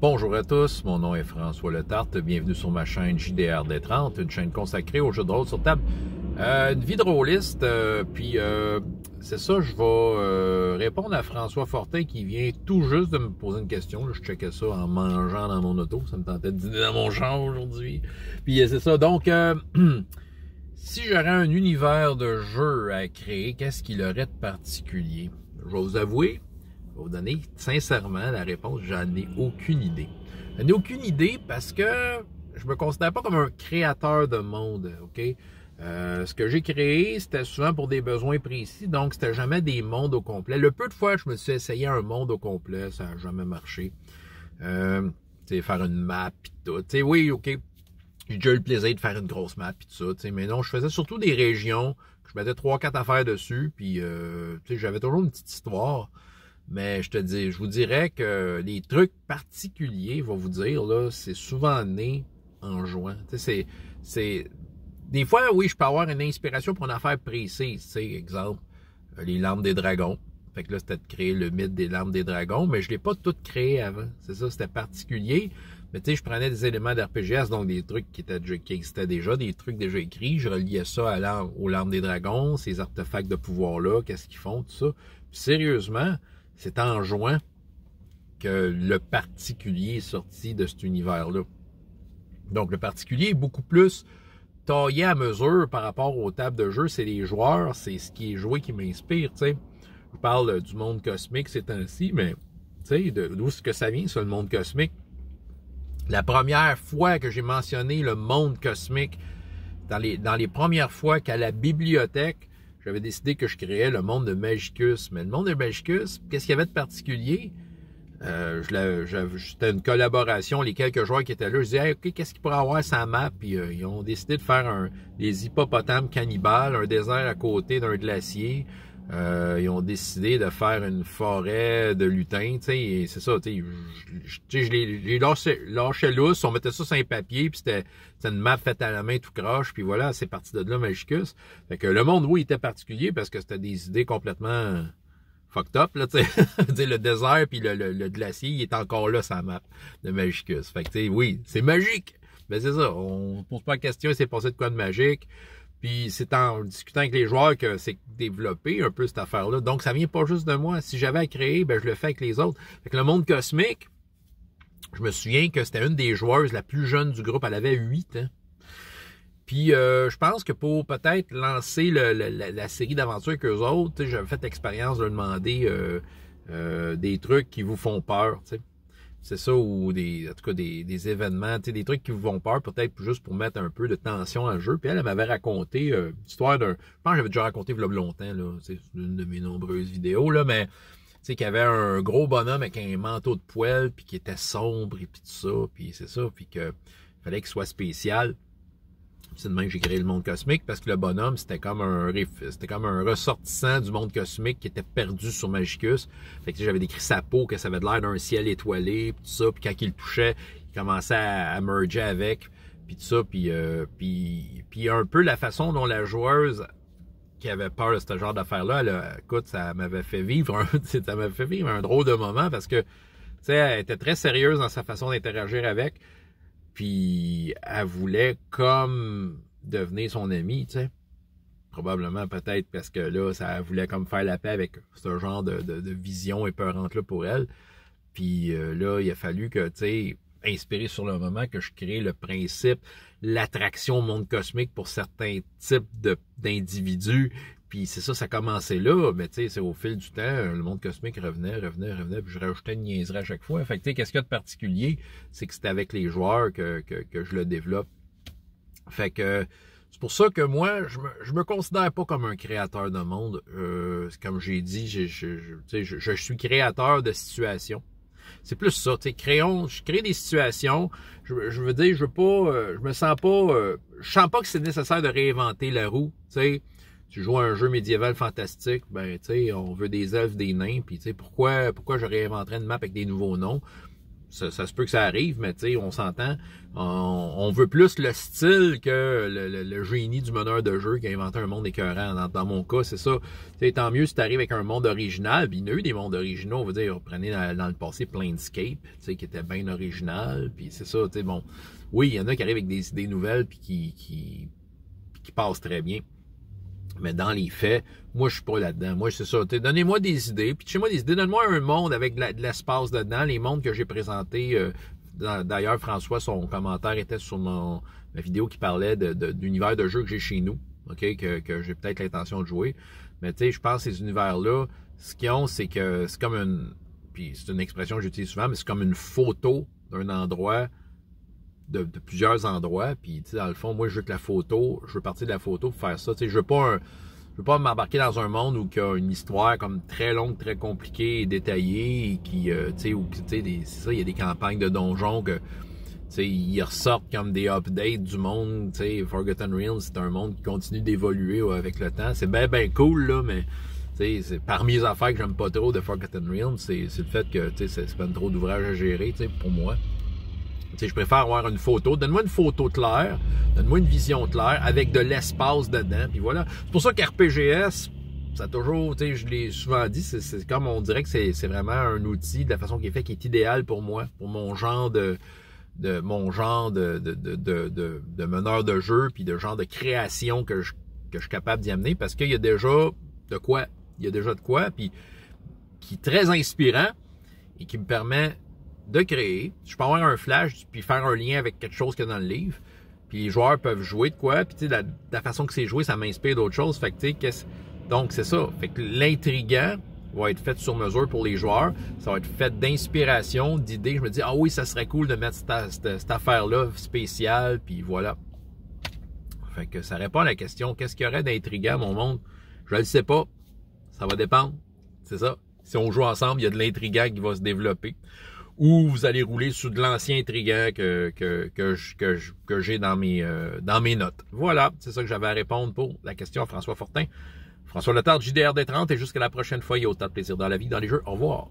Bonjour à tous, mon nom est François Letarte, bienvenue sur ma chaîne JDR-D30, une chaîne consacrée aux jeux de rôle sur table. Une vie de rôliste, c'est ça, je vais répondre à François Fortin qui vient tout juste de me poser une question. Là, je checkais ça en mangeant dans mon auto, ça me tentait de dîner dans mon char aujourd'hui. Puis c'est ça, donc si j'aurais un univers de jeu à créer, qu'est-ce qu'il aurait de particulier? Je vais vous avouer, je vais vous donner sincèrement la réponse, j'en ai aucune idée. J'en ai aucune idée parce que je me considère pas comme un créateur de monde, ok? Ce que j'ai créé, c'était souvent pour des besoins précis, donc c'était jamais des mondes au complet. Le peu de fois que je me suis essayé un monde au complet, ça n'a jamais marché. Faire une map et tout. T'sais, oui, ok, j'ai déjà eu le plaisir de faire une grosse map et tout ça, mais non, je faisais surtout des régions, que je mettais 3-4 affaires dessus, puis j'avais toujours une petite histoire. Mais je vous dirais que les trucs particuliers, je vais vous dire, là, c'est souvent né en jouant. Des fois, oui, je peux avoir une inspiration pour une affaire précise. Exemple, les larmes des dragons. Fait que là, c'était de créer le mythe des larmes des dragons, mais je l'ai pas tout créé avant. C'est ça, c'était particulier. Mais tu sais, je prenais des éléments d'RPGS, donc des trucs qui existaient déjà, des trucs déjà écrits. Je reliais ça aux larmes des dragons, ces artefacts de pouvoir-là, qu'est-ce qu'ils font, tout ça. Puis, sérieusement, c'est en juin que le particulier est sorti de cet univers-là. Donc, le particulier est beaucoup plus taillé à mesure par rapport aux tables de jeu. C'est les joueurs, c'est ce qui est joué qui m'inspire, tu sais. Je parle du monde cosmique ces temps-ci, mais, tu sais, d'où est-ce que ça vient, ça, le monde cosmique? La première fois que j'ai mentionné le monde cosmique, dans les premières fois qu'à la bibliothèque, j'avais décidé que je créais le monde de Magicus. Mais le monde de Magicus, qu'est-ce qu'il y avait de particulier? C'était une collaboration, les quelques joueurs qui étaient là, je disais, hey, OK, qu'est-ce qu'il pourrait avoir sa map? Puis ils ont décidé de faire des hippopotames cannibales, un désert à côté d'un glacier. Ils ont décidé de faire une forêt de lutins, tu sais, c'est ça, tu sais, je les lâchais lousse, on mettait ça sur un papier, puis c'était une map faite à la main tout croche, puis voilà, c'est parti de là, Magicus. Fait que le monde, oui, était particulier parce que c'était des idées complètement fucked up, là, tu sais, le désert puis le glacier, il est encore là, sa map de Magicus. Fait que, tu sais, oui, c'est magique, mais c'est ça, on pose pas la question, c'est passé de quoi de magique. Puis c'est en discutant avec les joueurs que c'est développé un peu cette affaire-là. Donc ça vient pas juste de moi. Si j'avais à créer, ben je le fais avec les autres. Fait que le monde cosmique, je me souviens que c'était une des joueuses la plus jeune du groupe. Elle avait 8 ans. Puis je pense que pour peut-être lancer la série d'aventures qu'eux autres, j'avais fait l'expérience de leur demander des trucs qui vous font peur, tu sais. C'est ça, ou en tout cas des événements, tu sais, des trucs qui vous font peur, peut-être juste pour mettre un peu de tension en jeu. Puis elle m'avait raconté l'histoire d'un. Je pense que j'avais déjà raconté il y a longtemps, là. C'est une de mes nombreuses vidéos, là, mais tu sais, qu'il y avait un gros bonhomme avec un manteau de poêle, puis qui était sombre et puis tout ça, puis c'est ça, puis que fallait qu'il soit spécial. C'est de même que j'ai créé le monde cosmique parce que le bonhomme, c'était comme un ressortissant du monde cosmique qui était perdu sur Magicus. Fait que j'avais décrit sa peau, que ça avait l'air d'un ciel étoilé, puis tout ça, puis quand il le touchait, il commençait à merger avec, puis tout ça, puis un peu la façon dont la joueuse qui avait peur de ce genre d'affaires-là, écoute, ça m'avait fait vivre un drôle de moment parce que, tu sais, elle était très sérieuse dans sa façon d'interagir avec. Puis elle voulait comme devenir son amie, tu sais. Probablement peut-être parce que là, ça voulait comme faire la paix avec ce genre de vision épeurante-là pour elle. Puis là, il a fallu que, tu sais, inspiré sur le moment, que je crée le principe, l'attraction au monde cosmique pour certains types d'individus. Puis c'est ça, ça commençait là, mais tu sais, c'est au fil du temps, le monde cosmique revenait, puis je rajoutais une niaiserie à chaque fois. Fait que tu sais, qu'est-ce qu'il y a de particulier? C'est que c'est avec les joueurs que je le développe. Fait que c'est pour ça que moi, je me considère pas comme un créateur de monde. Comme j'ai dit, je suis créateur de situations. C'est plus ça, tu sais, je crée des situations, je veux dire, je sens pas que c'est nécessaire de réinventer la roue, tu sais. Tu joues à un jeu médiéval fantastique, ben, tu sais, on veut des elfes, des nains, puis tu sais, pourquoi je réinventerais une map avec des nouveaux noms? ça se peut que ça arrive, mais tu sais, on s'entend. On veut plus le style que le génie du meneur de jeu qui a inventé un monde écœurant. Dans mon cas, c'est ça. T'sais, tant mieux si tu arrives avec un monde original. Puis il y en a eu des mondes originaux. On va dire, prenez dans le passé Planescape, qui était bien original. Puis c'est ça, tu sais, bon. Oui, il y en a qui arrivent avec des idées nouvelles puis qui passent très bien. Mais dans les faits, moi, je suis pas là-dedans. Moi, c'est ça. Donnez-moi des idées. Puis, chez-moi des idées. Donne-moi un monde avec de l'espace dedans. Les mondes que j'ai présentés. D'ailleurs, François, son commentaire était sur ma vidéo qui parlait d'univers de jeu que j'ai chez nous. OK? Que j'ai peut-être l'intention de jouer. Mais, tu sais, je pense que ces univers-là, ce qu'ils ont, c'est que c'est comme une. Puis, c'est une expression que j'utilise souvent, mais c'est comme une photo d'un endroit. De plusieurs endroits, puis tu sais, dans le fond, moi je veux que la photo, je veux partir de la photo pour faire ça, tu sais, je veux pas m'embarquer dans un monde où il y a une histoire comme très longue, très compliquée et détaillée, et qui, tu sais, où, tu sais, c'est ça, il y a des campagnes de donjons que, tu sais, ils ressortent comme des updates du monde, tu sais, Forgotten Realms, c'est un monde qui continue d'évoluer avec le temps, c'est ben cool, là, mais, tu sais, c'est parmi les affaires que j'aime pas trop de Forgotten Realms, c'est le fait que, tu sais, c'est pas trop d'ouvrage à gérer, tu sais, pour moi. T'sais, je préfère avoir une photo. Donne-moi une photo claire, donne-moi une vision claire avec de l'espace dedans. Puis voilà. C'est pour ça qu'RPGS, ça a toujours, tu sais, je l'ai souvent dit, c'est comme on dirait que c'est vraiment un outil de la façon qu'il est fait qui est idéal pour moi, pour mon genre de meneur de jeu, puis de genre de création que je suis capable d'y amener, parce qu'il y a déjà de quoi. Il y a déjà de quoi, puis qui est très inspirant et qui me permet de créer. Je peux avoir un flash puis faire un lien avec quelque chose qu'il y a dans le livre. Puis les joueurs peuvent jouer de quoi. Puis tu sais, la façon que c'est joué, ça m'inspire d'autres choses. Fait que tu sais, donc c'est ça. Fait que l'intriguant va être fait sur mesure pour les joueurs. Ça va être fait d'inspiration, d'idées. Je me dis, ah oui, ça serait cool de mettre cette affaire-là spéciale. Puis voilà. Fait que ça répond à la question, qu'est-ce qu'il y aurait d'intriguant, mon monde? Je le sais pas. Ça va dépendre. C'est ça. Si on joue ensemble, il y a de l'intriguant qui va se développer. Ou vous allez rouler sur de l'ancien intriguant que j'ai dans mes notes. Voilà, c'est ça que j'avais à répondre pour la question à François Fortin. François Letarte, JDR D30, et jusqu'à la prochaine fois, il y a autant de plaisir dans la vie, dans les jeux. Au revoir.